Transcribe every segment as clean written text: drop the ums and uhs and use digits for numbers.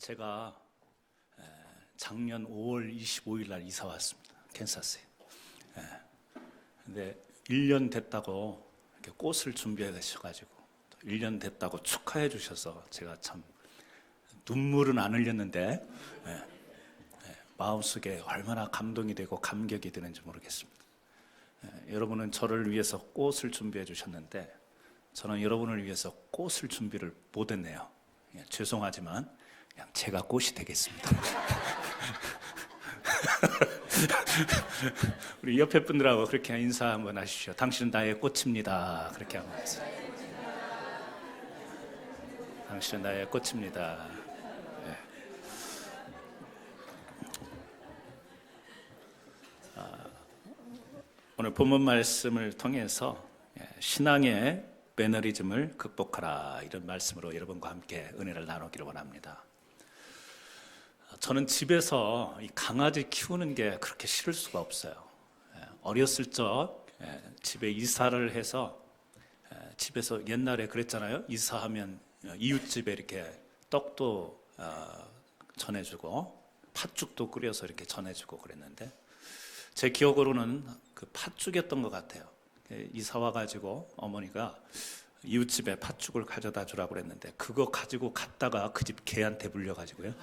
제가 작년 5월 25일 날 이사 왔습니다. 캔사스에. 근데 1년 됐다고 이렇게 꽃을 준비해 가셔가지고 1년 됐다고 축하해 주셔서 제가 참 눈물은 안 흘렸는데 마음속에 얼마나 감동이 되고 감격이 되는지 모르겠습니다. 여러분은 저를 위해서 꽃을 준비해 주셨는데 저는 여러분을 위해서 꽃을 준비를 못했네요. 죄송하지만 그냥 제가 꽃이 되겠습니다. 우리 옆에 분들하고 그렇게 인사 한번 하십시오. 당신은 나의 꽃입니다. 그렇게 한번 하세요. 당신은 나의 꽃입니다. 네. 오늘 본문 말씀을 통해서 신앙의 매너리즘을 극복하라, 이런 말씀으로 여러분과 함께 은혜를 나누기를 원합니다. 저는 집에서 이 강아지 키우는 게 그렇게 싫을 수가 없어요. 어렸을 적 집에 이사를 해서 집에서 옛날에 그랬잖아요. 이사하면 이웃집에 이렇게 떡도 전해주고 팥죽도 끓여서 이렇게 전해주고 그랬는데 제 기억으로는 그 팥죽이었던 것 같아요. 이사 와가지고 어머니가 이웃집에 팥죽을 가져다 주라고 그랬는데 그거 가지고 갔다가 그 집 개한테 물려가지고요.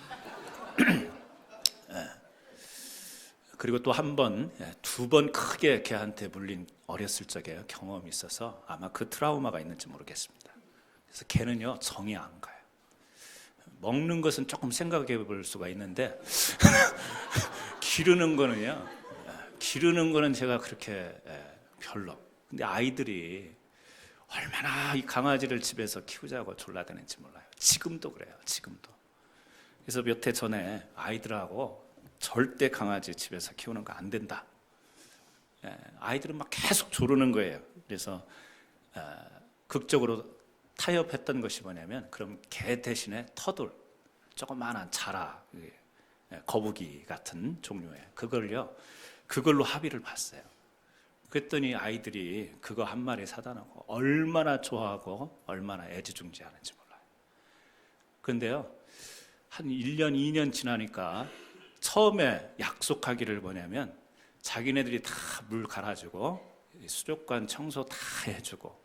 그리고 또 한 번, 두 번 크게 개한테 물린 어렸을 적에 경험이 있어서 아마 그 트라우마가 있는지 모르겠습니다. 그래서 개는요 정이 안 가요. 먹는 것은 조금 생각해 볼 수가 있는데 기르는 거는 제가 그렇게 별로. 근데 아이들이 얼마나 이 강아지를 집에서 키우자고 졸라대는지 몰라요. 지금도 그래요. 지금도. 그래서 몇 해 전에 아이들하고 절대 강아지 집에서 키우는 거 안 된다. 아이들은 막 계속 조르는 거예요. 그래서 극적으로 타협했던 것이 뭐냐면 그럼 개 대신에 터돌, 조그마한 자라, 거북이 같은 종류의 그걸로 합의를 봤어요. 그랬더니 아이들이 그거 한 마리 사다 놓고 얼마나 좋아하고 얼마나 애지중지하는지 몰라요. 그런데요, 한 1년, 2년 지나니까 처음에 약속하기를 뭐냐면 자기네들이 다 물 갈아주고 수족관 청소 다 해주고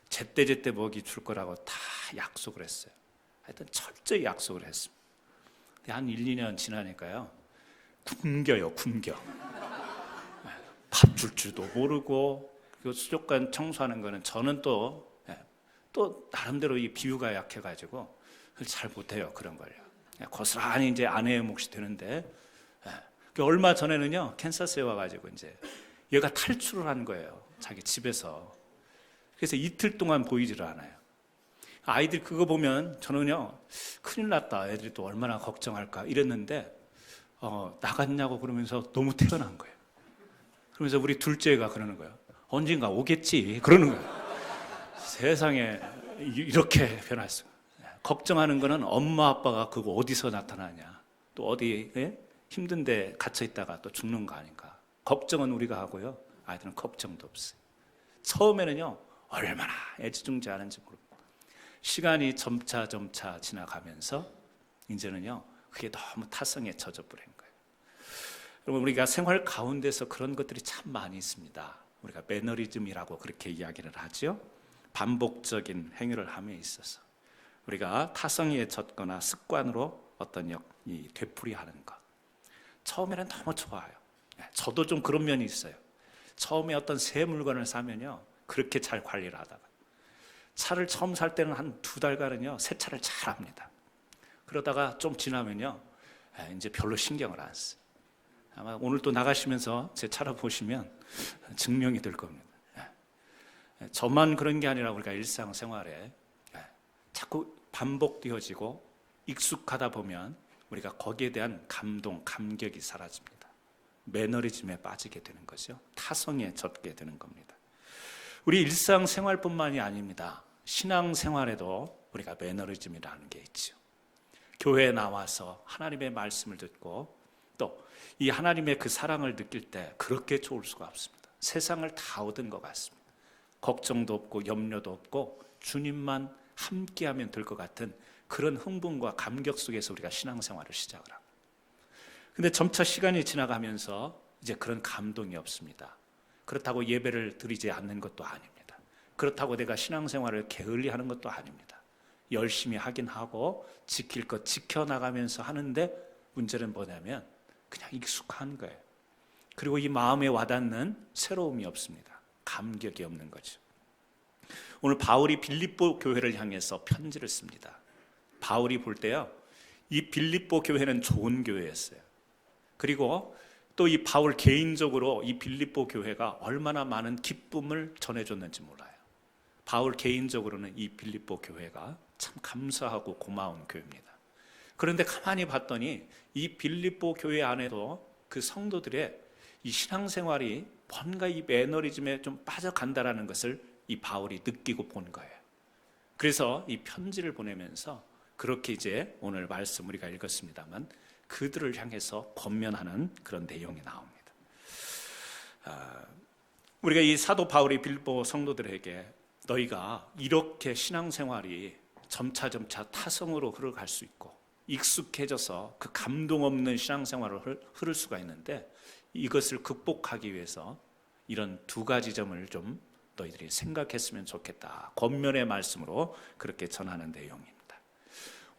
제때제때 먹이 줄 거라고 다 약속을 했어요. 하여튼 철저히 약속을 했습니다. 근데 한 1, 2년 지나니까요, 굶겨요. 밥 줄 줄도 모르고, 그 수족관 청소하는 거는 저는 또 나름대로 이 비유가 약해가지고 잘 못해요. 그런 걸요. 고스란히 이제 아내의 몫이 되는데, 얼마 전에는요, 캔사스에 와가지고 이제 얘가 탈출을 한 거예요. 자기 집에서. 그래서 이틀 동안 보이지를 않아요. 아이들 그거 보면 저는요, 큰일 났다. 애들이 또 얼마나 걱정할까 이랬는데, 나갔냐고 그러면서 너무 태어난 거예요. 그러면서 우리 둘째가 그러는 거예요. 언젠가 오겠지. 그러는 거예요. 세상에 이렇게 변할 수가. 걱정하는 거는 엄마 아빠가 그거 어디서 나타나냐, 또 어디 힘든데 갇혀 있다가 또 죽는 거 아닌가. 걱정은 우리가 하고요, 아이들은 걱정도 없어요. 처음에는요 얼마나 애지중지하는지 모릅니다. 시간이 점차 지나가면서 이제는요 그게 너무 타성에 젖어버린 거예요. 여러분, 우리가 생활 가운데서 그런 것들이 참 많이 있습니다. 우리가 매너리즘이라고 그렇게 이야기를 하죠. 반복적인 행위를 함에 있어서 우리가 타성에 젖거나 습관으로 어떤 이 되풀이하는 것, 처음에는 너무 좋아요. 저도 좀 그런 면이 있어요. 처음에 어떤 새 물건을 사면요 그렇게 잘 관리를 하다가 차를 처음 살 때는 한 2달간은요 세차를 잘 합니다. 그러다가 좀 지나면요 이제 별로 신경을 안 써요. 아마 오늘 또 나가시면서 제 차를 보시면 증명이 될 겁니다. 저만 그런 게 아니라 우리가 일상생활에 자꾸 반복되어지고 익숙하다 보면 우리가 거기에 대한 감동, 감격이 사라집니다. 매너리즘에 빠지게 되는 거죠. 타성에 젖게 되는 겁니다. 우리 일상생활뿐만이 아닙니다. 신앙생활에도 우리가 매너리즘이라는 게 있죠. 교회에 나와서 하나님의 말씀을 듣고 또 이 하나님의 그 사랑을 느낄 때 그렇게 좋을 수가 없습니다. 세상을 다 얻은 것 같습니다. 걱정도 없고 염려도 없고 주님만 함께하면 될 것 같은 그런 흥분과 감격 속에서 우리가 신앙생활을 시작을 하고, 근데 점차 시간이 지나가면서 이제 그런 감동이 없습니다. 그렇다고 예배를 드리지 않는 것도 아닙니다. 그렇다고 내가 신앙생활을 게을리하는 것도 아닙니다. 열심히 하긴 하고 지킬 것 지켜나가면서 하는데, 문제는 뭐냐면 그냥 익숙한 거예요. 그리고 이 마음에 와닿는 새로움이 없습니다. 감격이 없는 거죠. 오늘 바울이 빌립보 교회를 향해서 편지를 씁니다. 바울이 볼 때요, 이 빌립보 교회는 좋은 교회였어요. 그리고 또 이 바울 개인적으로 이 빌립보 교회가 얼마나 많은 기쁨을 전해줬는지 몰라요. 바울 개인적으로는 이 빌립보 교회가 참 감사하고 고마운 교회입니다. 그런데 가만히 봤더니 이 빌립보 교회 안에도 그 성도들의 이 신앙생활이 뭔가 이 매너리즘에 좀 빠져간다라는 것을 이 바울이 느끼고 본 거예요. 그래서 이 편지를 보내면서 그렇게 이제 오늘 말씀 우리가 읽었습니다만 그들을 향해서 권면하는 그런 내용이 나옵니다. 우리가 이 사도 바울이 빌립보 성도들에게 너희가 이렇게 신앙생활이 점차 타성으로 흘러갈 수 있고 익숙해져서 그 감동 없는 신앙생활을 흐를 수가 있는데, 이것을 극복하기 위해서 이런 두 가지 점을 좀 너희들이 생각했으면 좋겠다. 권면의 말씀으로 그렇게 전하는 내용입니다.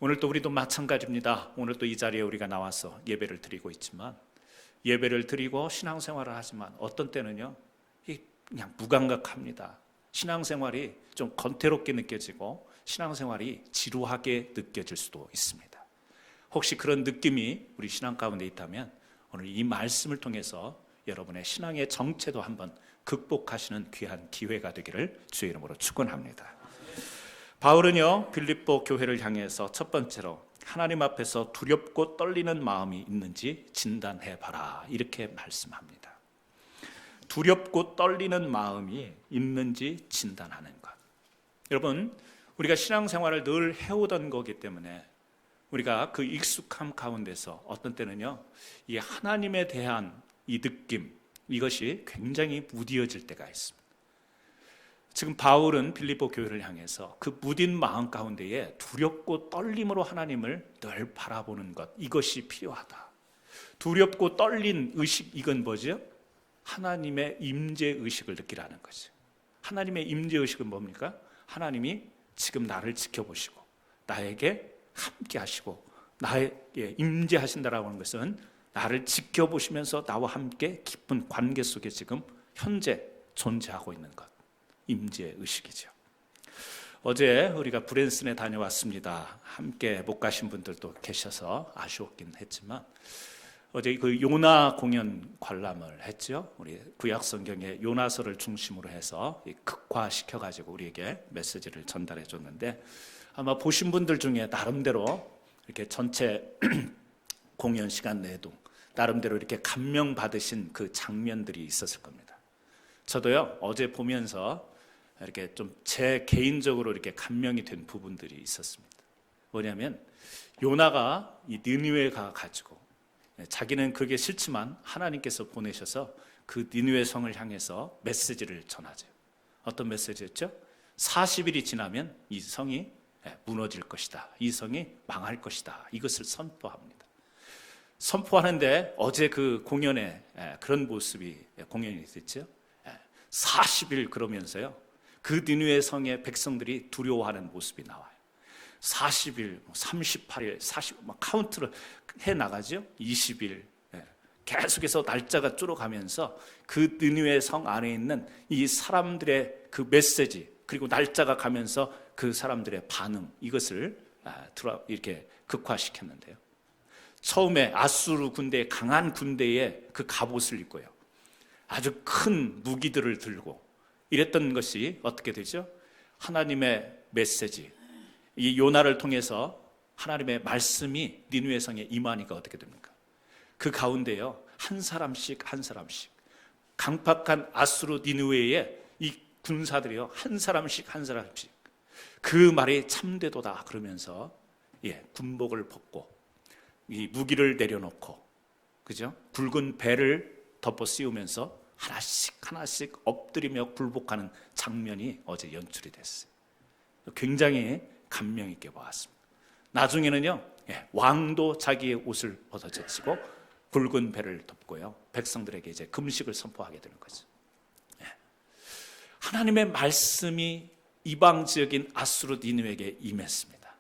오늘 또 우리도 마찬가지입니다. 오늘 또 이 자리에 우리가 나와서 예배를 드리고 있지만, 예배를 드리고 신앙생활을 하지만 어떤 때는요, 그냥 무감각합니다. 신앙생활이 좀 건태롭게 느껴지고 신앙생활이 지루하게 느껴질 수도 있습니다. 혹시 그런 느낌이 우리 신앙 가운데 있다면 오늘 이 말씀을 통해서 여러분의 신앙의 정체도 한번 극복하시는 귀한 기회가 되기를 주의 이름으로 축원합니다. 바울은요, 빌립보 교회를 향해서 첫 번째로 하나님 앞에서 두렵고 떨리는 마음이 있는지 진단해봐라, 이렇게 말씀합니다. 두렵고 떨리는 마음이 있는지 진단하는 것. 여러분, 우리가 신앙생활을 늘 해오던 거기 때문에 우리가 그 익숙함 가운데서 어떤 때는요, 이 하나님에 대한 이 느낌, 이것이 굉장히 무뎌질 때가 있습니다. 지금 바울은 빌립보 교회를 향해서 그 무딘 마음 가운데에 두렵고 떨림으로 하나님을 늘 바라보는 것, 이것이 필요하다. 두렵고 떨린 의식, 이건 뭐죠? 하나님의 임재 의식을 느끼라는 거죠. 하나님의 임재 의식은 뭡니까? 하나님이 지금 나를 지켜보시고 나에게 함께 하시고 나에게 임재하신다라고 하는 것은 나를 지켜보시면서 나와 함께 깊은 관계 속에 지금 현재 존재하고 있는 것, 임재 의식이죠. 어제 우리가 브랜슨에 다녀왔습니다. 함께 못 가신 분들도 계셔서 아쉬웠긴 했지만 어제 그 요나 공연 관람을 했죠. 우리 구약 성경의 요나서를 중심으로 해서 극화시켜가지고 우리에게 메시지를 전달해 줬는데, 아마 보신 분들 중에 나름대로 이렇게 전체 공연 시간 내도 나름대로 이렇게 감명 받으신 그 장면들이 있었을 겁니다. 저도요, 어제 보면서 이렇게 좀 제 개인적으로 이렇게 감명이 된 부분들이 있었습니다. 뭐냐면 요나가 이 니느웨에 가가지고 자기는 그게 싫지만 하나님께서 보내셔서 그 니느웨 성을 향해서 메시지를 전하죠. 어떤 메시지였죠? 40일이 지나면 이 성이 무너질 것이다. 이 성이 망할 것이다. 이것을 선포합니다. 선포하는데 어제 그 공연에 그런 모습이 공연이 됐죠. 40일 그러면서요, 그 니느웨 성의 백성들이 두려워하는 모습이 나와요. 40일, 38일, 40, 막 카운트를 해 나가죠. 20일, 계속해서 날짜가 줄어가면서 그 니느웨 성 안에 있는 이 사람들의 그 메시지, 그리고 날짜가 가면서 그 사람들의 반응, 이것을 이렇게 극화시켰는데요. 처음에 아수르 군대의 강한 군대의 그 갑옷을 입고요, 아주 큰 무기들을 들고 이랬던 것이 어떻게 되죠? 하나님의 메시지, 이 요나를 통해서 하나님의 말씀이 니느웨 성에 임하니까 어떻게 됩니까? 그 가운데요, 한 사람씩 강팍한 아수르 니느웨의 이 군사들이요, 한 사람씩 그 말이 참되도다 그러면서 군복을 벗고 이 무기를 내려놓고, 그죠? 굵은 배를 덮어 씌우면서 하나씩 엎드리며 굴복하는 장면이 어제 연출이 됐어요. 굉장히 감명 있게 보았습니다. 나중에는요, 왕도 자기의 옷을 벗어젖히고 굵은 배를 덮고요, 백성들에게 이제 금식을 선포하게 되는 거죠. 하나님의 말씀이 이방 지역인 아수르 니느웨에게 임했습니다.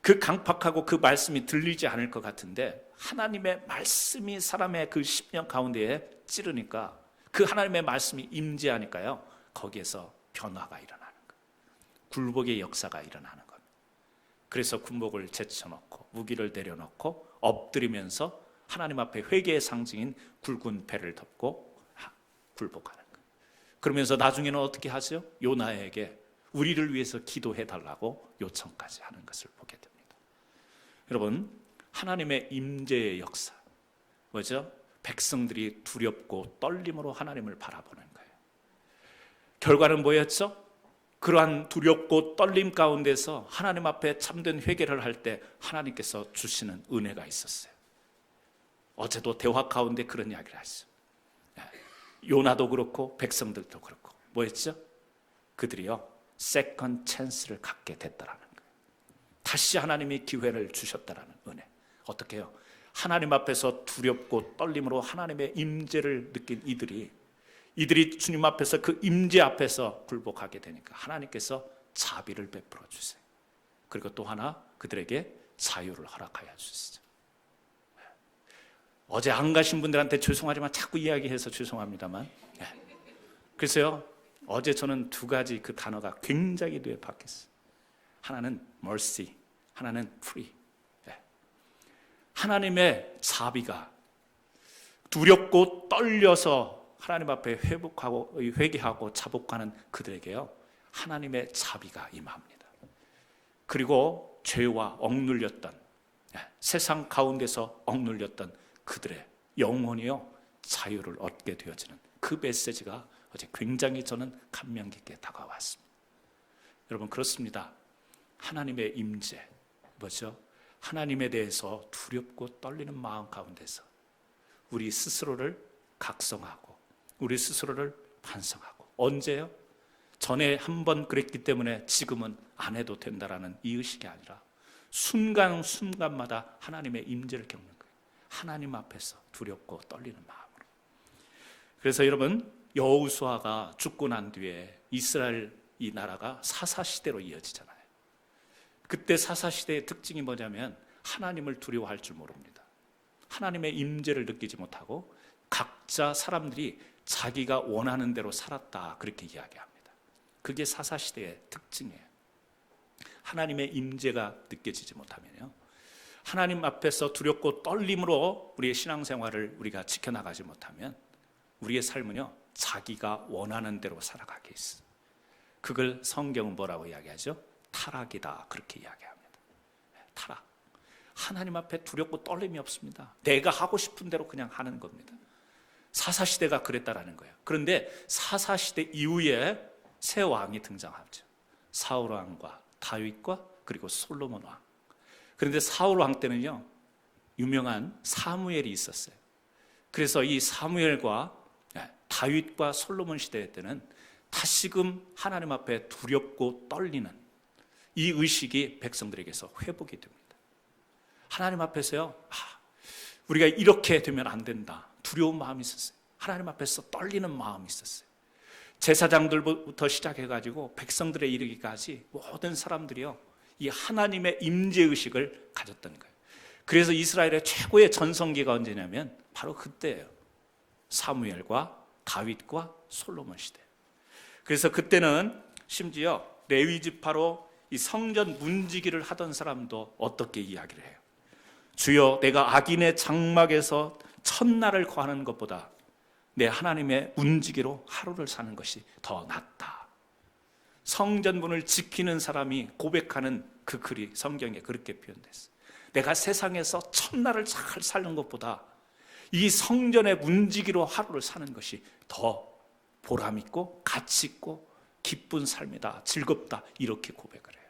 그 강팍하고 그 말씀이 들리지 않을 것 같은데 하나님의 말씀이 사람의 그 심령 가운데에 찌르니까, 그 하나님의 말씀이 임재하니까요, 거기에서 변화가 일어나는 거예요. 굴복의 역사가 일어나는 겁니다. 그래서 군복을 제쳐놓고 무기를 내려놓고 엎드리면서 하나님 앞에 회개의 상징인 굵은 배를 덮고 굴복하는 거예요. 그러면서 나중에는 어떻게 하죠? 요나에게 우리를 위해서 기도해달라고 요청까지 하는 것을 보게 됩니다. 여러분, 하나님의 임재의 역사, 뭐죠? 백성들이 두렵고 떨림으로 하나님을 바라보는 거예요. 결과는 뭐였죠? 그러한 두렵고 떨림 가운데서 하나님 앞에 참된 회개를 할 때 하나님께서 주시는 은혜가 있었어요. 어제도 대화 가운데 그런 이야기를 하시죠. 요나도 그렇고 백성들도 그렇고 뭐였죠? 그들이요, 세컨 찬스를 갖게 됐다라는 거예요. 다시 하나님이 기회를 주셨다라는 은혜. 어떻게 해요? 하나님 앞에서 두렵고 떨림으로 하나님의 임재를 느낀 이들이 주님 앞에서 그 임재 앞에서 굴복하게 되니까 하나님께서 자비를 베풀어 주세요. 그리고 또 하나, 그들에게 자유를 허락하여 주시죠. 어제 안 가신 분들한테 죄송하지만 자꾸 이야기해서 죄송합니다만, 그래서요, 어제 저는 두 가지 그 단어가 굉장히 뇌에 박혔어요. 하나는 mercy, 하나는 free. 하나님의 자비가 두렵고 떨려서 하나님 앞에 회개하고 자복하는 그들에게요, 하나님의 자비가 임합니다. 그리고 죄와 억눌렸던, 세상 가운데서 억눌렸던 그들의 영혼이요, 자유를 얻게 되어지는 그 메시지가 어제 굉장히 저는 감명 깊게 다가왔습니다. 여러분, 그렇습니다. 하나님의 임재, 뭐죠? 하나님에 대해서 두렵고 떨리는 마음 가운데서 우리 스스로를 각성하고 우리 스스로를 반성하고, 언제요? 전에 한 번 그랬기 때문에 지금은 안 해도 된다라는 이 의식이 아니라 순간순간마다 하나님의 임재를 겪는 거예요. 하나님 앞에서 두렵고 떨리는 마음으로. 그래서 여러분, 여호수아가 죽고 난 뒤에 이스라엘 이 나라가 사사시대로 이어지잖아요. 그때 사사시대의 특징이 뭐냐면 하나님을 두려워할 줄 모릅니다. 하나님의 임재를 느끼지 못하고 각자 사람들이 자기가 원하는 대로 살았다, 그렇게 이야기합니다. 그게 사사시대의 특징이에요. 하나님의 임재가 느껴지지 못하면요, 하나님 앞에서 두렵고 떨림으로 우리의 신앙생활을 우리가 지켜나가지 못하면 우리의 삶은요, 자기가 원하는 대로 살아가게 있어요. 그걸 성경은 뭐라고 이야기하죠? 타락이다, 그렇게 이야기합니다. 타락. 하나님 앞에 두렵고 떨림이 없습니다. 내가 하고 싶은 대로 그냥 하는 겁니다. 사사시대가 그랬다라는 거예요. 그런데 사사시대 이후에 새 왕이 등장하죠. 사울 왕과 다윗과 그리고 솔로몬 왕. 그런데 사울 왕 때는요, 유명한 사무엘이 있었어요. 그래서 이 사무엘과 다윗과 솔로몬 시대 때는 다시금 하나님 앞에 두렵고 떨리는 이 의식이 백성들에게서 회복이 됩니다. 하나님 앞에서요, 우리가 이렇게 되면 안 된다, 두려운 마음이 있었어요. 하나님 앞에서 떨리는 마음이 있었어요. 제사장들부터 시작해가지고 백성들에 이르기까지 모든 사람들이요, 이 하나님의 임재의식을 가졌던 거예요. 그래서 이스라엘의 최고의 전성기가 언제냐면 바로 그때예요. 사무엘과 다윗과 솔로몬 시대. 그래서 그때는 심지어 레위 지파로 이 성전 문지기를 하던 사람도 어떻게 이야기를 해요? 주여, 내가 악인의 장막에서 첫날을 거하는 것보다 내 하나님의 문지기로 하루를 사는 것이 더 낫다. 성전문을 지키는 사람이 고백하는 그 글이 성경에 그렇게 표현됐어요. 내가 세상에서 첫날을 잘 사는 것보다 이 성전의 문지기로 하루를 사는 것이 더 보람 있고 가치 있고 기쁜 삶이다, 즐겁다, 이렇게 고백을 해요.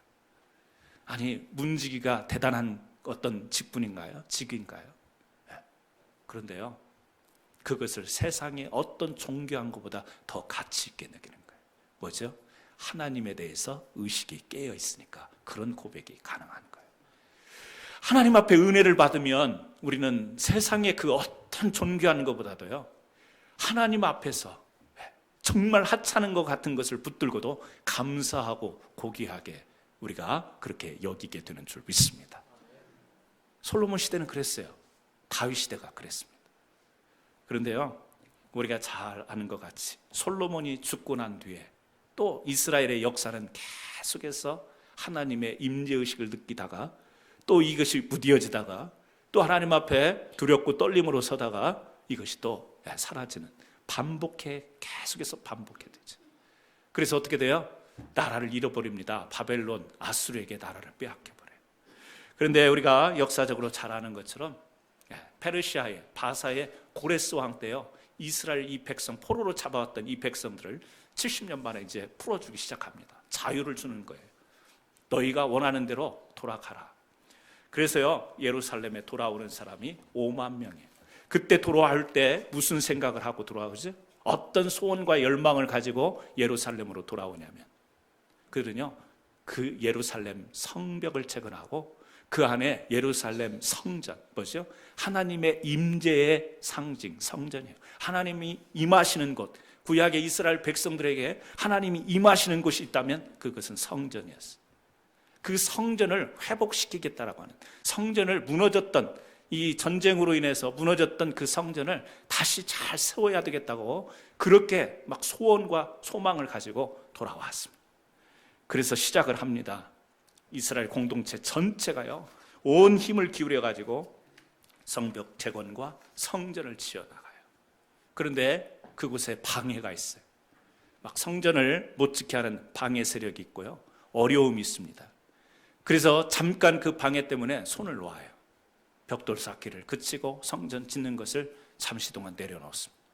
아니, 문지기가 대단한 어떤 직분인가요? 직인가요? 그런데요, 그것을 세상의 어떤 종교한 것보다 더 가치 있게 느끼는 거예요. 뭐죠? 하나님에 대해서 의식이 깨어 있으니까 그런 고백이 가능한 거예요. 하나님 앞에 은혜를 받으면 우리는 세상의 그 어떤 존귀한 것보다도요, 하나님 앞에서 정말 하찮은 것 같은 것을 붙들고도 감사하고 고귀하게 우리가 그렇게 여기게 되는 줄 믿습니다. 솔로몬 시대는 그랬어요. 다윗 시대가 그랬습니다. 그런데요, 우리가 잘 아는 것 같이 솔로몬이 죽고 난 뒤에 또 이스라엘의 역사는 계속해서 하나님의 임재의식을 느끼다가 또 이것이 무뎌지다가 또 하나님 앞에 두렵고 떨림으로 서다가 이것이 또 사라지는, 계속해서 반복해 되죠. 그래서 어떻게 돼요? 나라를 잃어버립니다. 바벨론, 아수르에게 나라를 빼앗겨버려요. 그런데 우리가 역사적으로 잘 아는 것처럼 페르시아의 바사의 고레스 왕 때요, 이스라엘 이 백성, 포로로 잡아왔던 이 백성들을 70년 만에 이제 풀어주기 시작합니다. 자유를 주는 거예요. 너희가 원하는 대로 돌아가라. 그래서요, 예루살렘에 돌아오는 사람이 5만 명이에요. 그때 돌아올 때 무슨 생각을 하고 돌아오지? 어떤 소원과 열망을 가지고 예루살렘으로 돌아오냐면, 그들은요, 그 예루살렘 성벽을 재건하고 그 안에 예루살렘 성전, 뭐죠? 하나님의 임재의 상징, 성전이에요. 하나님이 임하시는 곳, 구약의 이스라엘 백성들에게 하나님이 임하시는 곳이 있다면 그것은 성전이었어요. 그 성전을 회복시키겠다라고 하는, 성전을 무너졌던, 이 전쟁으로 인해서 무너졌던 그 성전을 다시 잘 세워야 되겠다고 그렇게 막 소원과 소망을 가지고 돌아왔습니다. 그래서 시작을 합니다. 이스라엘 공동체 전체가요, 온 힘을 기울여 가지고 성벽 재건과 성전을 지어나가요. 그런데 그곳에 방해가 있어요. 막 성전을 못 지게 하는 방해 세력이 있고요, 어려움이 있습니다. 그래서 잠깐 그 방해 때문에 손을 놓아요. 벽돌 쌓기를 그치고 성전 짓는 것을 잠시 동안 내려놓습니다.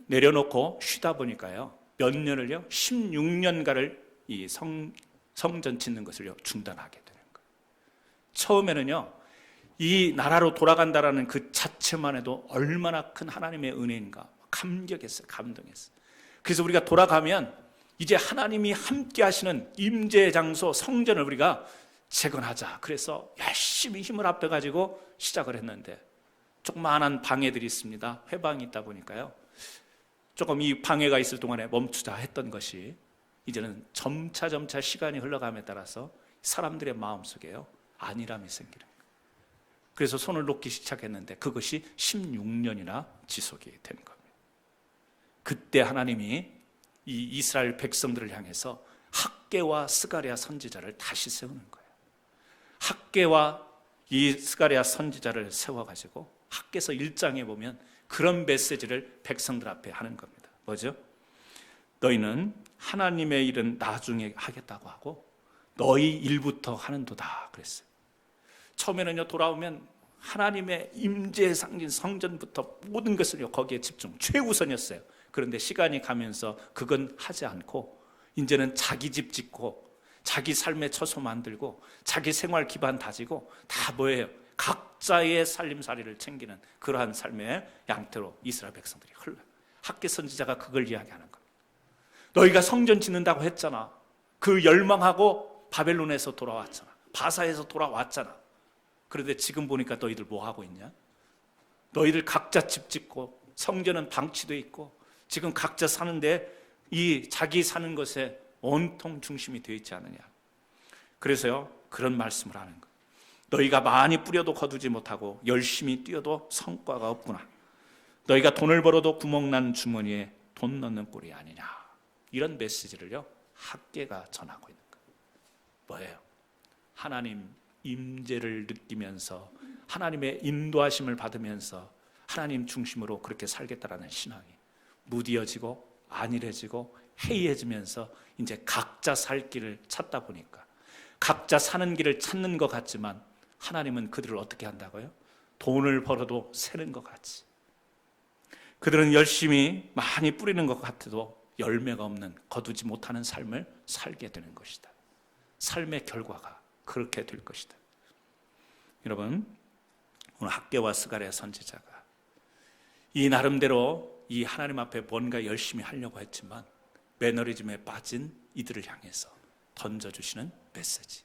내려놓고 쉬다 보니까요, 몇 년을요, 16년간을 이 성전 짓는 것을요, 중단하게 되는 거예요. 처음에는요, 이 나라로 돌아간다라는 그 자체만 해도 얼마나 큰 하나님의 은혜인가 감격했어요. 감동했어요. 그래서 우리가 돌아가면 이제 하나님이 함께 하시는 임재의 장소 성전을 우리가 재건하자. 그래서 열심히 힘을 합해가지고 시작을 했는데 조그마한 방해들이 있습니다. 회방이 있다 보니까요, 조금 이 방해가 있을 동안에 멈추자 했던 것이 이제는 점차 시간이 흘러감에 따라서 사람들의 마음속에요, 안일함이 생기는 거예요. 그래서 손을 놓기 시작했는데 그것이 16년이나 지속이 된 겁니다. 그때 하나님이 이 이스라엘 백성들을 향해서 학개와 스가랴 선지자를 다시 세우는 거예요. 학개와 이 스가랴 선지자를 세워가지고 학개서 1장에 보면 그런 메시지를 백성들 앞에 하는 겁니다. 뭐죠? 너희는 하나님의 일은 나중에 하겠다고 하고 너희 일부터 하는도다 그랬어요. 처음에는요, 돌아오면 하나님의 임재의 상징 성전부터 모든 것을 거기에 집중, 최우선이었어요. 그런데 시간이 가면서 그건 하지 않고 이제는 자기 집 짓고 자기 삶의 처소 만들고 자기 생활 기반 다지고 다 뭐예요? 각자의 살림살이를 챙기는 그러한 삶의 양태로 이스라엘 백성들이 흘러요. 학개 선지자가 그걸 이야기하는 겁니다. 너희가 성전 짓는다고 했잖아. 그 열망하고 바벨론에서 돌아왔잖아. 바사에서 돌아왔잖아. 그런데 지금 보니까 너희들 뭐 하고 있냐? 너희들 각자 집 짓고 성전은 방치돼 있고 지금 각자 사는데 이 자기 사는 것에 온통 중심이 되어 있지 않느냐. 그래서요, 그런 말씀을 하는 거예요. 너희가 많이 뿌려도 거두지 못하고 열심히 뛰어도 성과가 없구나. 너희가 돈을 벌어도 구멍난 주머니에 돈 넣는 꼴이 아니냐. 이런 메시지를요, 학개가 전하고 있는 거예요. 뭐예요? 하나님 임재를 느끼면서 하나님의 인도하심을 받으면서 하나님 중심으로 그렇게 살겠다라는 신앙이 무디어지고 안일해지고 해이해지면서 이제 각자 살 길을 찾다 보니까 각자 사는 길을 찾는 것 같지만 하나님은 그들을 어떻게 한다고요? 돈을 벌어도 새는 것 같이. 그들은 열심히 많이 뿌리는 것 같아도 열매가 없는, 거두지 못하는 삶을 살게 되는 것이다. 삶의 결과가 그렇게 될 것이다. 여러분, 오늘 학개와 스가랴 선지자가 이 나름대로 이 하나님 앞에 뭔가 열심히 하려고 했지만 매너리즘에 빠진 이들을 향해서 던져주시는 메시지.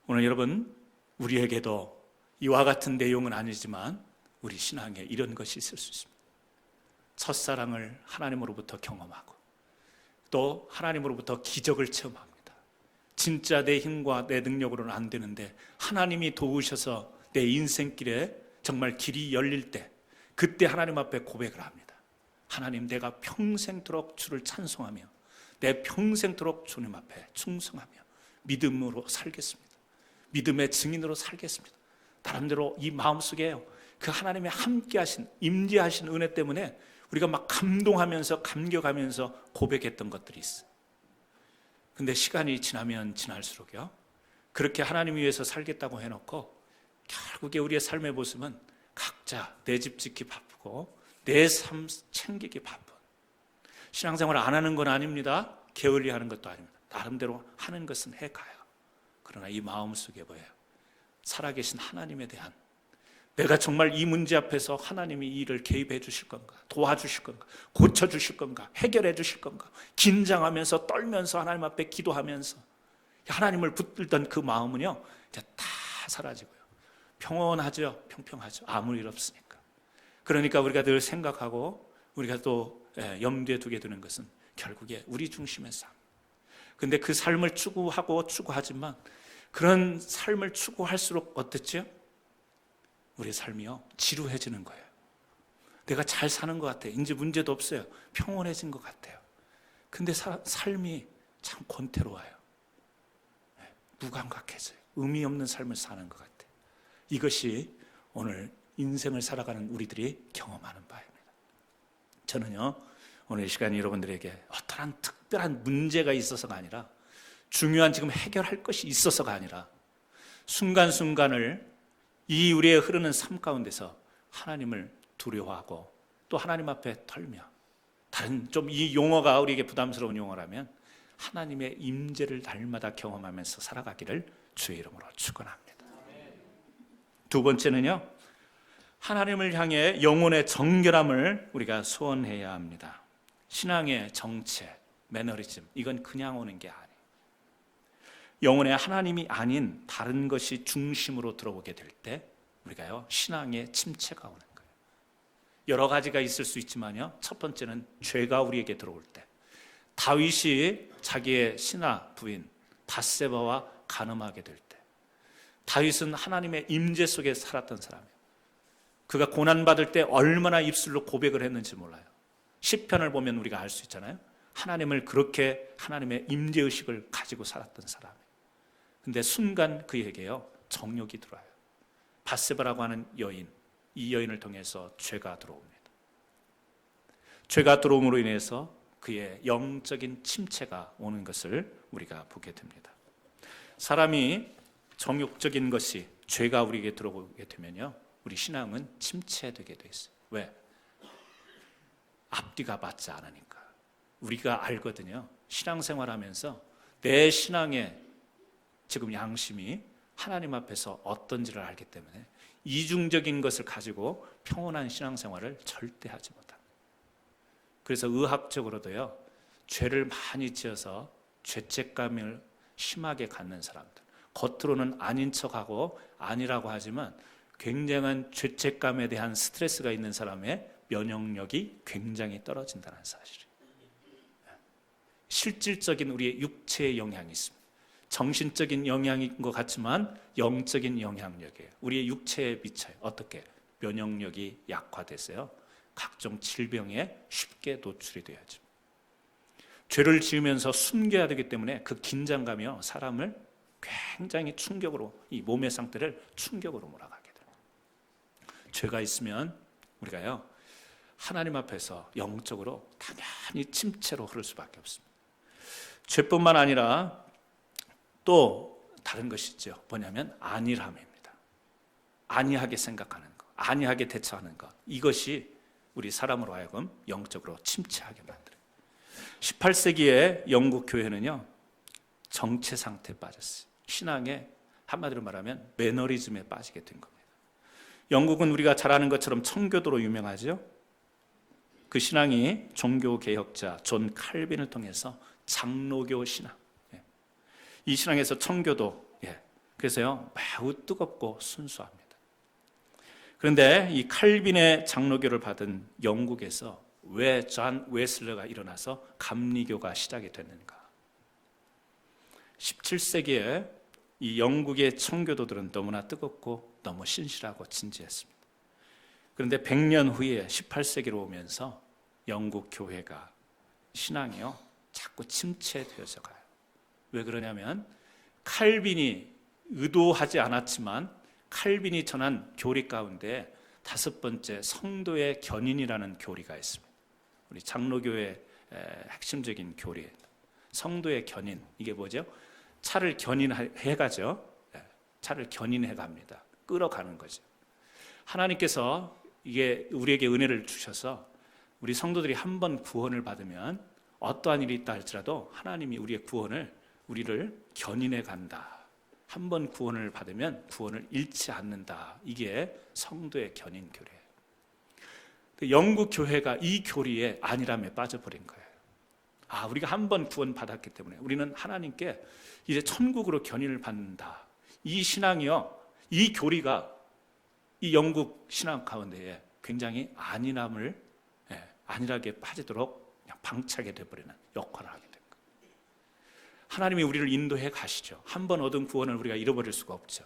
오늘 여러분, 우리에게도 이와 같은 내용은 아니지만 우리 신앙에 이런 것이 있을 수 있습니다. 첫사랑을 하나님으로부터 경험하고 또 하나님으로부터 기적을 체험합니다. 진짜 내 힘과 내 능력으로는 안 되는데 하나님이 도우셔서 내 인생길에 정말 길이 열릴 때 그때 하나님 앞에 고백을 합니다. 하나님, 내가 평생토록 주를 찬송하며 내 평생토록 주님 앞에 충성하며 믿음으로 살겠습니다. 믿음의 증인으로 살겠습니다. 나름대로 이 마음속에 그 하나님의 함께하신 임재하신 은혜 때문에 우리가 막 감동하면서 감격하면서 고백했던 것들이 있어요. 근데 시간이 지나면 지날수록요, 그렇게 하나님 위해서 살겠다고 해놓고 결국에 우리의 삶의 모습은 각자 내 집 짓기 바쁘고 내 삶 챙기기 바쁜, 신앙생활 안 하는 건 아닙니다. 게을리하는 것도 아닙니다. 나름대로 하는 것은 해가요. 그러나 이 마음속에 뭐예요? 살아계신 하나님에 대한, 내가 정말 이 문제 앞에서 하나님이 이 일을 개입해 주실 건가, 도와주실 건가, 고쳐주실 건가, 해결해 주실 건가, 긴장하면서 떨면서 하나님 앞에 기도하면서 하나님을 붙들던 그 마음은요, 이제 다 사라지고요, 평온하죠. 평평하죠. 아무 일 없으니까. 그러니까 우리가 늘 생각하고 우리가 또 염두에 두게 되는 것은 결국에 우리 중심의 삶. 근데 그 삶을 추구하고 추구하지만 그런 삶을 추구할수록 어떻죠? 우리의 삶이요, 지루해지는 거예요. 내가 잘 사는 것 같아요. 이제 문제도 없어요. 평온해진 것 같아요. 근데 삶이 참 권태로워요. 무감각해져요. 의미 없는 삶을 사는 것 같아요. 이것이 오늘 인생을 살아가는 우리들이 경험하는 바입니다. 저는요, 오늘 이 시간 여러분들에게 어떠한 특별한 문제가 있어서가 아니라, 중요한 지금 해결할 것이 있어서가 아니라, 순간순간을 이 우리의 흐르는 삶 가운데서 하나님을 두려워하고 또 하나님 앞에 털며, 다른 좀 이 용어가 우리에게 부담스러운 용어라면 하나님의 임재를 날마다 경험하면서 살아가기를 주의 이름으로 축원합니다. 두 번째는요, 하나님을 향해 영혼의 정결함을 우리가 소원해야 합니다. 신앙의 정체, 매너리즘, 이건 그냥 오는 게 아니에요. 영혼의 하나님이 아닌 다른 것이 중심으로 들어오게 될 때 우리가요, 신앙의 침체가 오는 거예요. 여러 가지가 있을 수 있지만요, 첫 번째는 죄가 우리에게 들어올 때, 다윗이 자기의 신하 부인 밧세바와 간음하게 될 때, 다윗은 하나님의 임재 속에 살았던 사람이에요. 그가 고난받을 때 얼마나 입술로 고백을 했는지 몰라요. 시편을 보면 우리가 알 수 있잖아요. 하나님을 그렇게, 하나님의 임재의식을 가지고 살았던 사람이에요. 근데 순간 그에게요, 정욕이 들어와요. 밧세바라고 하는 여인, 이 여인을 통해서 죄가 들어옵니다. 죄가 들어옴으로 인해서 그의 영적인 침체가 오는 것을 우리가 보게 됩니다. 사람이 정욕적인 것이, 죄가 우리에게 들어오게 되면요, 우리 신앙은 침체되게 돼 있어요. 왜? 앞뒤가 맞지 않으니까. 우리가 알거든요. 신앙생활하면서 내 신앙의 지금 양심이 하나님 앞에서 어떤지를 알기 때문에 이중적인 것을 가지고 평온한 신앙생활을 절대 하지 못합니다. 그래서 의학적으로도요, 죄를 많이 지어서 죄책감을 심하게 갖는 사람들, 겉으로는 아닌 척하고 아니라고 하지만 굉장한 죄책감에 대한 스트레스가 있는 사람의 면역력이 굉장히 떨어진다는 사실이에요. 실질적인 우리의 육체의 영향이 있습니다. 정신적인 영향인 것 같지만 영적인 영향력이에요. 우리의 육체에 미쳐요. 어떻게? 면역력이 약화돼서요, 각종 질병에 쉽게 노출이 돼야죠. 죄를 지으면서 숨겨야 되기 때문에 그 긴장감이요, 사람을 굉장히 충격으로, 이 몸의 상태를 충격으로 몰아가게 됩니다. 죄가 있으면 우리가요, 하나님 앞에서 영적으로 당연히 침체로 흐를 수밖에 없습니다. 죄뿐만 아니라 또 다른 것이 있죠. 뭐냐면 안일함입니다. 안이하게 생각하는 것, 안이하게 대처하는 것, 이것이 우리 사람으로 하여금 영적으로 침체하게 만들어요. 18세기의 영국 교회는요, 정체 상태에 빠졌어요. 신앙에 한마디로 말하면 매너리즘에 빠지게 된 겁니다. 영국은 우리가 잘 아는 것처럼 청교도로 유명하죠. 그 신앙이 종교개혁자 존 칼빈을 통해서 장로교 신앙, 이 신앙에서 청교도, 그래서요, 매우 뜨겁고 순수합니다. 그런데 이 칼빈의 장로교를 받은 영국에서 왜 존 웨슬러가 일어나서 감리교가 시작이 됐는가? 17세기에 이 영국의 청교도들은 너무나 뜨겁고 너무 신실하고 진지했습니다. 그런데 100년 후에 18세기로 오면서 영국 교회가 신앙이요 자꾸 침체되어져 가요. 왜 그러냐면 칼빈이 의도하지 않았지만 칼빈이 전한 교리 가운데 5번째 성도의 견인이라는 교리가 있습니다. 우리 장로교의 핵심적인 교리, 성도의 견인. 이게 뭐죠? 차를 견인해가죠. 차를 견인해갑니다. 끌어가는 거죠. 하나님께서 이게 우리에게 은혜를 주셔서 우리 성도들이 한 번 구원을 받으면 어떠한 일이 있다 할지라도 하나님이 우리의 구원을 우리를 견인해 간다. 한 번 구원을 받으면 구원을 잃지 않는다. 이게 성도의 견인 교리예요. 영국 교회가 이 교리에 안일함에 빠져버린 거예요. 우리가 한 번 구원 받았기 때문에 우리는 하나님께 이제 천국으로 견인을 받는다. 이 신앙이요, 이 교리가 이 영국 신앙 가운데에 굉장히 안일하게 빠지도록 그냥 방치하게 되어버리는 역할을 하게 된 거예요. 하나님이 우리를 인도해 가시죠. 한 번 얻은 구원을 우리가 잃어버릴 수가 없죠.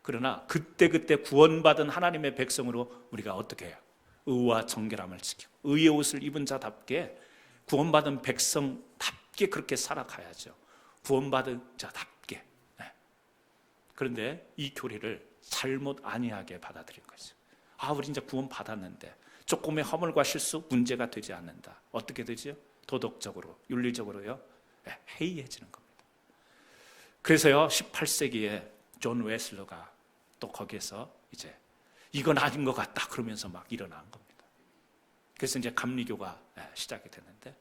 그러나 그때그때 구원받은 하나님의 백성으로 우리가 어떻게 해요? 의와 정결함을 지키고 의의 옷을 입은 자답게 구원받은 백성답게 그렇게 살아가야죠. 구원받은 자답게. 그런데 이 교리를 잘못 안이하게 받아들인 거죠. 우리 이제 구원 받았는데 조금의 허물과 실수 문제가 되지 않는다. 어떻게 되죠? 도덕적으로, 윤리적으로요, 해이해지는 겁니다. 그래서요, 18세기에 존 웨슬러가 또 거기에서 이제 이건 아닌 것 같다 그러면서 막 일어난 겁니다. 그래서 이제 감리교가 시작이 됐는데,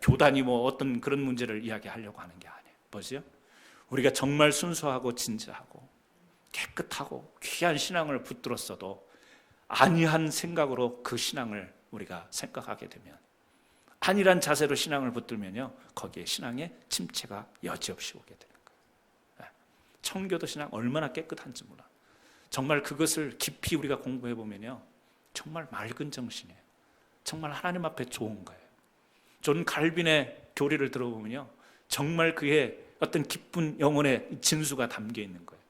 교단이 뭐 어떤 그런 문제를 이야기하려고 하는 게 아니에요. 뭐죠? 우리가 정말 순수하고 진지하고 깨끗하고 귀한 신앙을 붙들었어도 안이한 생각으로 그 신앙을 우리가 생각하게 되면, 안일한 자세로 신앙을 붙들면요, 거기에 신앙의 침체가 여지없이 오게 되는 거예요. 청교도 신앙 얼마나 깨끗한지 몰라. 정말 그것을 깊이 우리가 공부해 보면요, 정말 맑은 정신이에요. 정말 하나님 앞에 좋은 거예요. 존 칼빈의 교리를 들어보면요, 정말 그의 어떤 기쁜 영혼의 진수가 담겨 있는 거예요.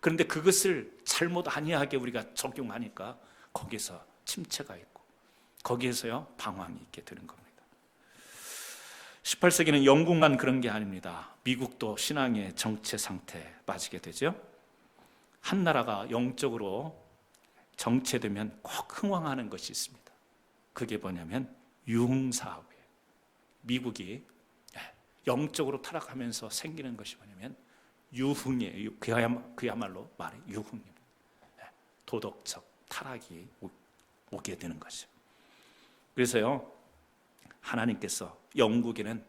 그런데 그것을 잘못 안이하게 우리가 적용하니까 거기서 침체가 있고 거기에서요 방황이 있게 되는 겁니다. 18세기는 영국만 그런 게 아닙니다. 미국도 신앙의 정체 상태에 빠지게 되죠. 한 나라가 영적으로 정체되면 꼭 흥황하는 것이 있습니다. 그게 뭐냐면 유흥사업이에요. 미국이 영적으로 타락하면서 생기는 것이 뭐냐면 유흥이에요. 그야말로 말해 유흥입니다. 도덕적 타락이 오게 되는 거죠. 그래서요, 하나님께서 영국에는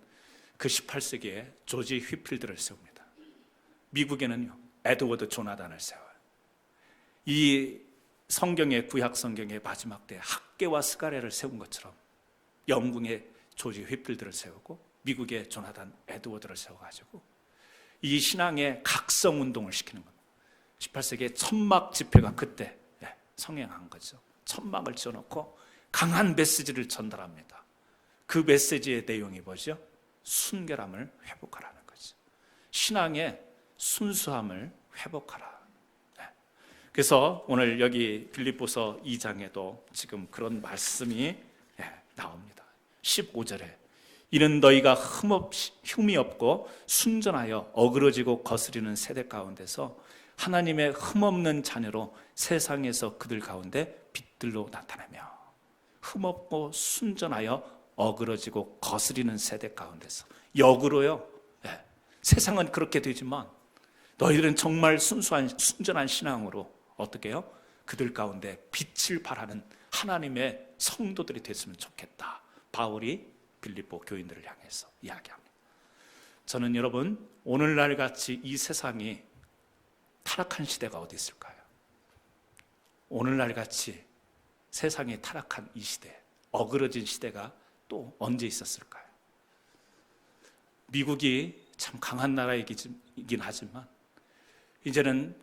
그 18세기에 조지 휘필드를 세웁니다. 미국에는요, 에드워드 조나단을 세워요. 이 성경의 구약 성경의 마지막 때 학계와 스가랴를 세운 것처럼 영국의 조지 휘필드를 세우고 미국의 조나단 에드워드를 세워가지고 이 신앙의 각성 운동을 시키는 겁니다. 18세기의 천막 집회가 그때 성행한 거죠. 천막을 지어놓고 강한 메시지를 전달합니다. 그 메시지의 내용이 뭐죠? 순결함을 회복하라는 거죠. 신앙의 순수함을 회복하라. 그래서 오늘 여기 빌립보서 2장에도 지금 그런 말씀이 나옵니다. 15절에 이는 너희가 흠이 없고 순전하여 어그러지고 거스리는 세대 가운데서 하나님의 흠없는 자녀로 세상에서 그들 가운데 빛들로 나타나며, 흠없고 순전하여 어그러지고 거스리는 세대 가운데서, 역으로요, 세상은 그렇게 되지만 너희들은 정말 순전한 신앙으로 어떻게 해요? 그들 가운데 빛을 발하는 하나님의 성도들이 됐으면 좋겠다. 바울이 빌립보 교인들을 향해서 이야기합니다. 저는 여러분, 오늘날 같이 이 세상이 타락한 시대가 어디 있을까요? 오늘날 같이 세상이 타락한 이 시대, 어그러진 시대가 또 언제 있었을까요? 미국이 참 강한 나라이긴 하지만 이제는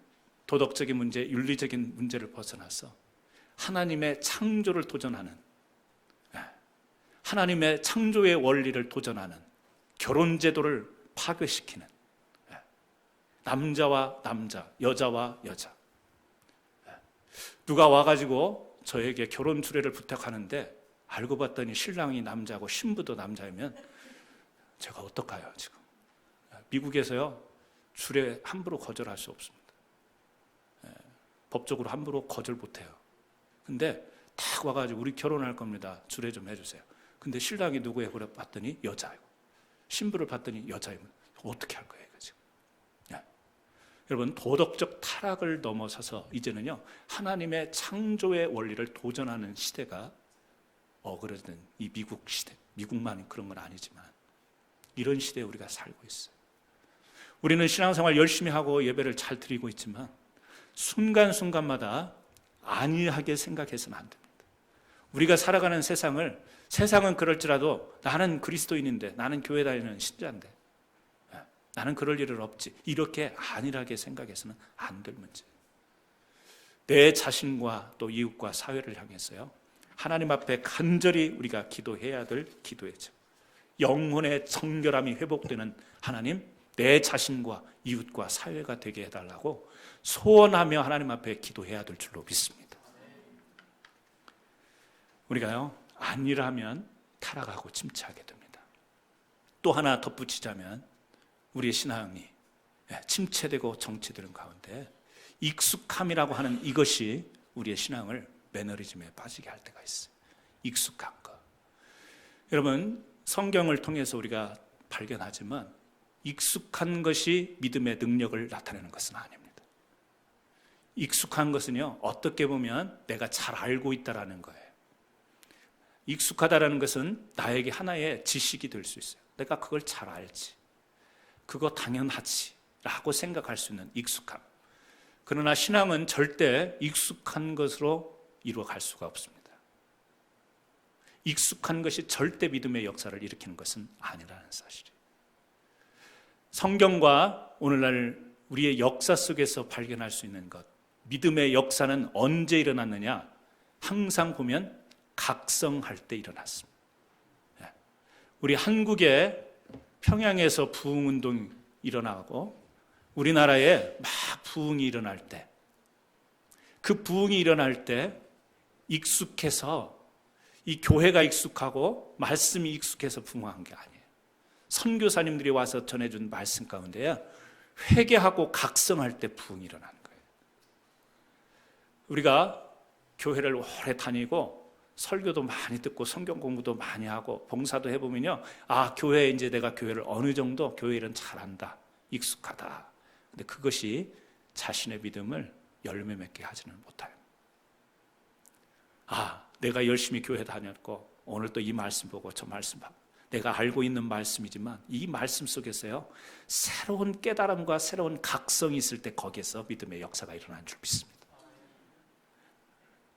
도덕적인 문제, 윤리적인 문제를 벗어나서 하나님의 창조를 도전하는, 하나님의 창조의 원리를 도전하는 결혼 제도를 파괴시키는, 남자와 남자, 여자와 여자. 누가 와가지고 저에게 결혼 주례를 부탁하는데 알고 봤더니 신랑이 남자고 신부도 남자이면 제가 어떡해요 지금. 미국에서요 주례 함부로 거절할 수 없습니다. 법적으로 함부로 거절 못해요. 근데 딱 와가지고 우리 결혼할 겁니다, 주례 좀 해주세요. 근데 신랑이 누구예요? 그래 봤더니 여자예요. 신부를 봤더니 여자예요. 어떻게 할 거예요 지금? 여러분, 도덕적 타락을 넘어서서 이제는요 하나님의 창조의 원리를 도전하는 시대가 어그러든 이 미국 시대, 미국만 그런 건 아니지만 이런 시대에 우리가 살고 있어요. 우리는 신앙생활 열심히 하고 예배를 잘 드리고 있지만 순간순간마다 안일하게 생각해서는 안 됩니다. 우리가 살아가는 세상은 그럴지라도 나는 그리스도인인데, 나는 교회 다니는 신자인데, 나는 그럴 일은 없지, 이렇게 안일하게 생각해서는 안 될 문제. 내 자신과 또 이웃과 사회를 향해서요 하나님 앞에 간절히 우리가 기도해야 될 기도이죠. 영혼의 정결함이 회복되는 하나님, 내 자신과 이웃과 사회가 되게 해달라고 소원하며 하나님 앞에 기도해야 될 줄로 믿습니다. 우리가요 안일하면 타락하고 침체하게 됩니다. 또 하나 덧붙이자면 우리의 신앙이 침체되고 정체되는 가운데 익숙함이라고 하는 이것이 우리의 신앙을 매너리즘에 빠지게 할 때가 있어요. 익숙한 것. 여러분, 성경을 통해서 우리가 발견하지만 익숙한 것이 믿음의 능력을 나타내는 것은 아닙니다. 익숙한 것은요 어떻게 보면 내가 잘 알고 있다라는 거예요. 익숙하다라는 것은 나에게 하나의 지식이 될 수 있어요. 내가 그걸 잘 알지, 그거 당연하지 라고 생각할 수 있는 익숙함. 그러나 신앙은 절대 익숙한 것으로 이루어갈 수가 없습니다. 익숙한 것이 절대 믿음의 역사를 일으키는 것은 아니라는 사실이에요. 성경과 오늘날 우리의 역사 속에서 발견할 수 있는 것, 믿음의 역사는 언제 일어났느냐? 항상 보면 각성할 때 일어났습니다. 우리 한국의 평양에서 부흥운동이 일어나고 우리나라에 막 부흥이 일어날 때, 그 부흥이 일어날 때 익숙해서, 이 교회가 익숙하고 말씀이 익숙해서 부흥한 게 아니에요. 선교사님들이 와서 전해준 말씀 가운데야 회개하고 각성할 때 부흥이 일어나는 거예요. 우리가 교회를 오래 다니고 설교도 많이 듣고 성경 공부도 많이 하고 봉사도 해보면요, 교회에 이제 내가 교회를 어느 정도 교회 일은 잘한다, 익숙하다. 근데 그것이 자신의 믿음을 열매 맺게 하지는 못해요. 내가 열심히 교회 다녔고 오늘 또 이 말씀 보고 저 말씀 보고 내가 알고 있는 말씀이지만 이 말씀 속에서요 새로운 깨달음과 새로운 각성이 있을 때 거기에서 믿음의 역사가 일어나는 줄 믿습니다.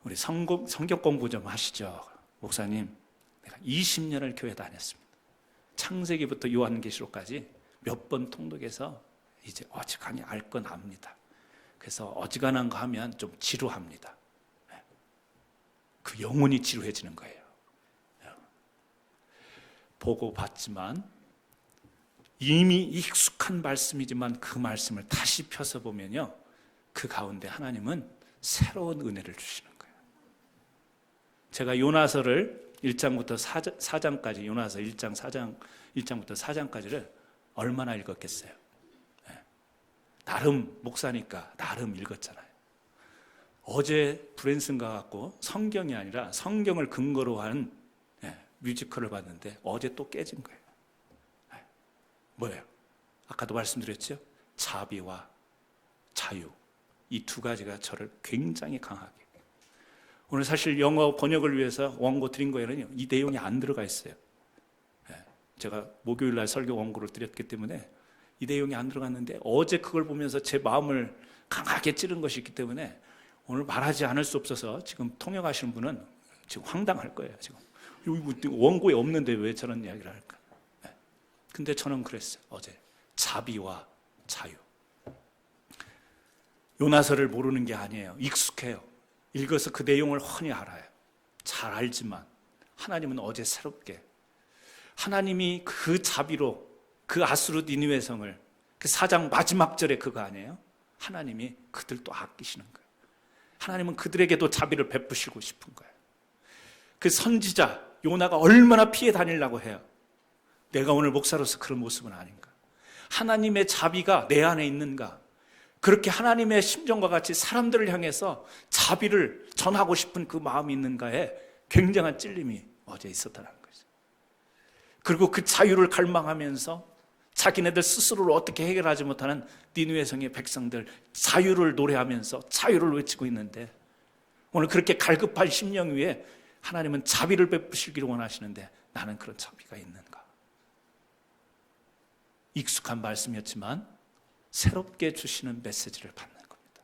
우리 성경 공부 좀 하시죠. 목사님, 내가 20년을 교회 다녔습니다. 창세기부터 요한계시록까지 몇 번 통독해서 이제 어지간히 알 건 압니다. 그래서 어지간한 거 하면 좀 지루합니다. 그 영혼이 지루해지는 거예요. 보고 봤지만 이미 익숙한 말씀이지만 그 말씀을 다시 펴서 보면요, 그 가운데 하나님은 새로운 은혜를 주시는 거예요. 제가 요나서를 1장부터 4장까지, 요나서 1장, 1장부터 4장까지를 얼마나 읽었겠어요? 나름 목사니까 나름 읽었잖아요. 어제 브랜슨과 갖고 성경이 아니라 성경을 근거로 한 뮤지컬을 봤는데 어제 또 깨진 거예요. 뭐예요? 아까도 말씀드렸죠? 자비와 자유, 이 두 가지가 저를 굉장히 강하게. 오늘 사실 영어 번역을 위해서 원고 드린 거에는요 이 내용이 안 들어가 있어요. 제가 목요일날 설교 원고를 드렸기 때문에 이 내용이 안 들어갔는데 어제 그걸 보면서 제 마음을 강하게 찌른 것이 있기 때문에 오늘 말하지 않을 수 없어서 지금 통역하시는 분은 지금 황당할 거예요. 지금 원고에 없는데 왜 저런 이야기를 할까? 근데 저는 그랬어요. 어제 자비와 자유. 요나서를 모르는 게 아니에요. 익숙해요. 읽어서 그 내용을 훤히 알아요. 잘 알지만 하나님은 어제 새롭게 하나님이 그 자비로 그 아수르 니느웨 성을 그 4장 마지막 절에 그거 아니에요? 하나님이 그들도 아끼시는 거예요. 하나님은 그들에게도 자비를 베푸시고 싶은 거예요. 그 선지자 요나가 얼마나 피해 다니려고 해요. 내가 오늘 목사로서 그런 모습은 아닌가? 하나님의 자비가 내 안에 있는가? 그렇게 하나님의 심정과 같이 사람들을 향해서 자비를 전하고 싶은 그 마음이 있는가에 굉장한 찔림이 어제 있었다는 거죠. 그리고 그 자유를 갈망하면서 자기네들 스스로를 어떻게 해결하지 못하는 니느웨 성의 백성들 자유를 노래하면서 자유를 외치고 있는데, 오늘 그렇게 갈급한 심령 위에 하나님은 자비를 베푸시기를 원하시는데 나는 그런 자비가 있는가? 익숙한 말씀이었지만 새롭게 주시는 메시지를 받는 겁니다.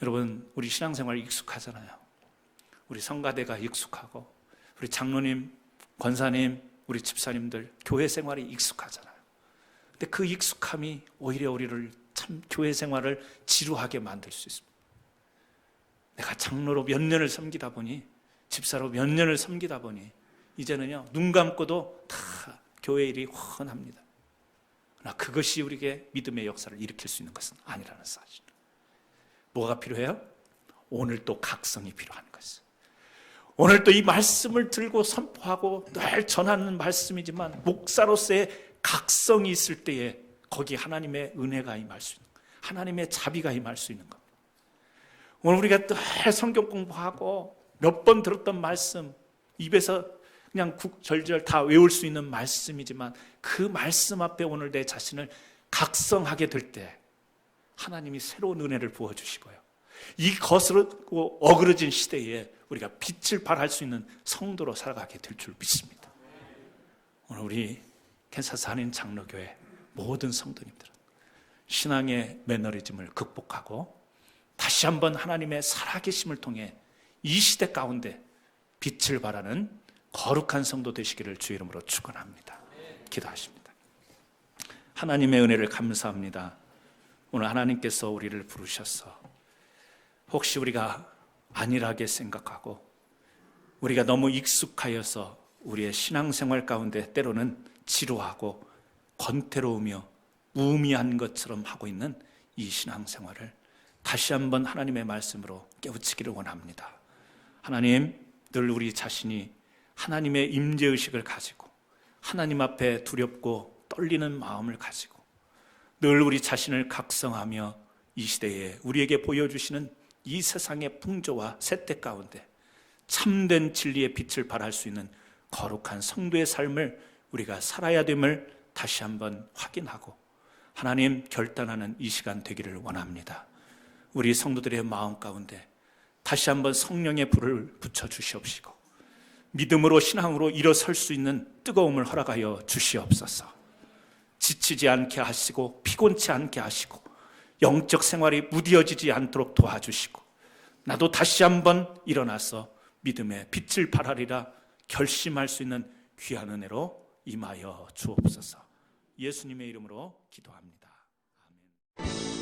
여러분, 우리 신앙생활 익숙하잖아요. 우리 성가대가 익숙하고 우리 장로님, 권사님, 우리 집사님들 교회 생활이 익숙하잖아요. 근데 그 익숙함이 오히려 우리를 참 교회 생활을 지루하게 만들 수 있습니다. 내가 장로로 몇 년을 섬기다 보니, 집사로 몇 년을 섬기다 보니 이제는요 눈 감고도 다 교회 일이 훤합니다. 그러나 그것이 우리에게 믿음의 역사를 일으킬 수 있는 것은 아니라는 사실. 뭐가 필요해요? 오늘 또 각성이 필요한 것이에요. 오늘 또 이 말씀을 들고 선포하고 늘 전하는 말씀이지만 목사로서의 각성이 있을 때에 거기 하나님의 은혜가 임할 수 있는 거예요. 하나님의 자비가 임할 수 있는 겁니다. 오늘 우리가 늘 성경 공부하고 몇 번 들었던 말씀, 입에서 그냥 절절 다 외울 수 있는 말씀이지만 그 말씀 앞에 오늘 내 자신을 각성하게 될 때 하나님이 새로운 은혜를 부어주시고요, 이 거스르고 어그러진 시대에 우리가 빛을 발할 수 있는 성도로 살아가게 될 줄 믿습니다. 오늘 우리 캔사스 한인 장로교회 모든 성도님들은 신앙의 매너리즘을 극복하고 다시 한번 하나님의 살아계심을 통해 이 시대 가운데 빛을 발하는 거룩한 성도 되시기를 주의 이름으로 축원합니다. 기도하십니다. 하나님의 은혜를 감사합니다. 오늘 하나님께서 우리를 부르셔서 혹시 우리가 안일하게 생각하고 우리가 너무 익숙하여서 우리의 신앙생활 가운데 때로는 지루하고 권태로우며 우미한 것처럼 하고 있는 이 신앙생활을 다시 한번 하나님의 말씀으로 깨우치기를 원합니다. 하나님, 늘 우리 자신이 하나님의 임재의식을 가지고 하나님 앞에 두렵고 떨리는 마음을 가지고 늘 우리 자신을 각성하며 이 시대에 우리에게 보여주시는 이 세상의 풍조와 세태 가운데 참된 진리의 빛을 발할 수 있는 거룩한 성도의 삶을 우리가 살아야 됨을 다시 한번 확인하고 하나님 결단하는 이 시간 되기를 원합니다. 우리 성도들의 마음 가운데 다시 한번 성령의 불을 붙여주시옵시고 믿음으로 신앙으로 일어설 수 있는 뜨거움을 허락하여 주시옵소서. 지치지 않게 하시고 피곤치 않게 하시고 영적 생활이 무뎌지지 않도록 도와주시고 나도 다시 한번 일어나서 믿음의 빛을 발하리라 결심할 수 있는 귀한 은혜로 임하여 주옵소서. 예수님의 이름으로 기도합니다. 아멘.